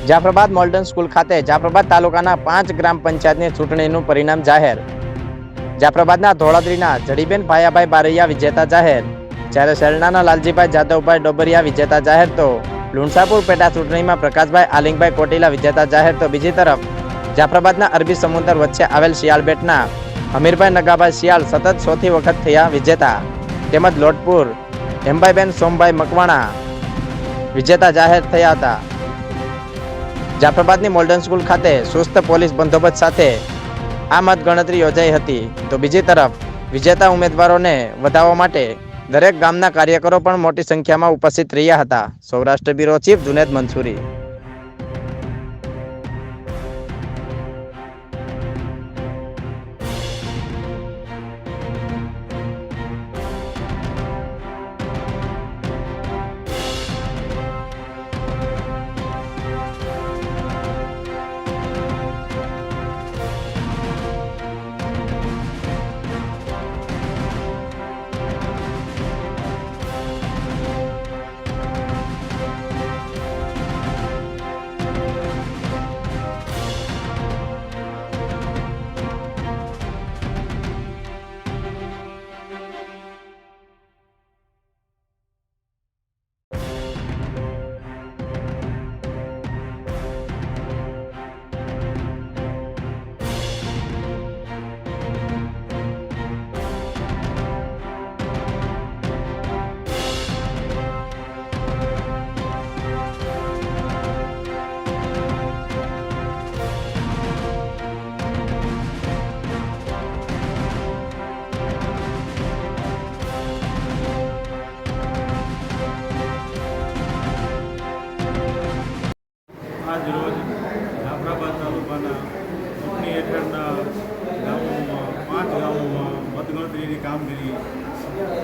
Jafrabad મોલ્ડન school ખાતે જાફરાબાદ તાલુકાના 5 ગ્રામ પંચાયતની ચૂંટણીનું પરિણામ જાહેર। જાફરાબાદના ધોળાદરીના જડીબેન ભાયાભાઈ બારૈયા વિજેતા જાહેર, જ્યારે શેરણાના લાલજીભાઈ જાદવભાઈ ડોબરિયા વિજેતા જાહેર, તો લુણસાપુર પેટા ચૂંટણીમાં પ્રકાશભાઈ આલિંગભાઈ કોટીલા વિજેતા જાહેર। તો બીજી તરફ જાફરાબાદના અરબી સમુદ્ર વચ્ચે આવેલ શિયાળ બેટના અમીરભાઈ નગાભાઈ શિયાળ સતત 100થી વખત થયા વિજેતા, તેમજ લોટપુર હેમભાઈબેન સોમભાઈ મકવાણા વિજેતા જાહેર થયા હતા। જાફરાબાદની મોલ્ડન સ્કૂલ ખાતે સુસ્ત પોલીસ બંદોબસ્ત સાથે આ મતગણતરી યોજાઈ હતી। તો બીજી તરફ વિજેતા ઉમેદવારોને વધાવવા માટે દરેક ગામના કાર્યકરો પણ મોટી સંખ્યામાં ઉપસ્થિત રહ્યા હતા। Saurashtra bureau chief Junaid Mansuri. આજ રોજ જાફરાબાદ તાલુકાના ચૂંટણી હેઠળના ગામોમાં 5 ગામોમાં મતગણતરીની કામગીરી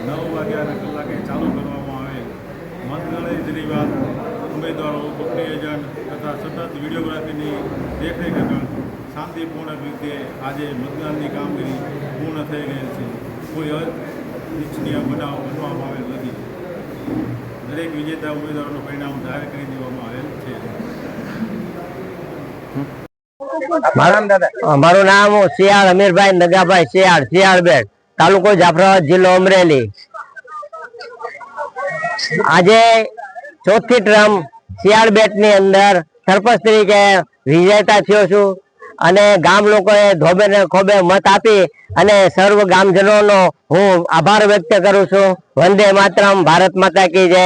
9 વાગ્યાના કલાકે ચાલુ કરવામાં આવે। મતગણતરી બાદ ઉમેદવારો, ચૂંટણી એજન્ટ તથા સતત વિડીયોગ્રાફીની દેખરેખ હેઠળ શાંતિપૂર્ણ રીતે આજે મતદાનની કામગીરી પૂર્ણ થઈ ગયેલ છે। કોઈ અનિચ્છનીય બનાવ બનવામાં આવેલ નથી। દરેક વિજેતા ઉમેદવારોનું પરિણામ જાહેર કરી દેવામાં આવેલ છે। મારું નામ શિયાળ અમીરભાઈ નગાભાઈ શિયાળ, શિયાળબેટ, તાલુકો જાફરાબાદ, જિલ્લો અમરેલી। આજે ચોથી ટર્મ શિયાળબેટ ની અંદર સરપંચ તરીકે વિજેતા થયો છું અને ગામ લોકોએ ધોબે ને ખોબે મત આપી અને સર્વ ગામજનોનો હું આભાર વ્યક્ત કરું છું। વંદે માતરમ, ભારત માતા કી જય।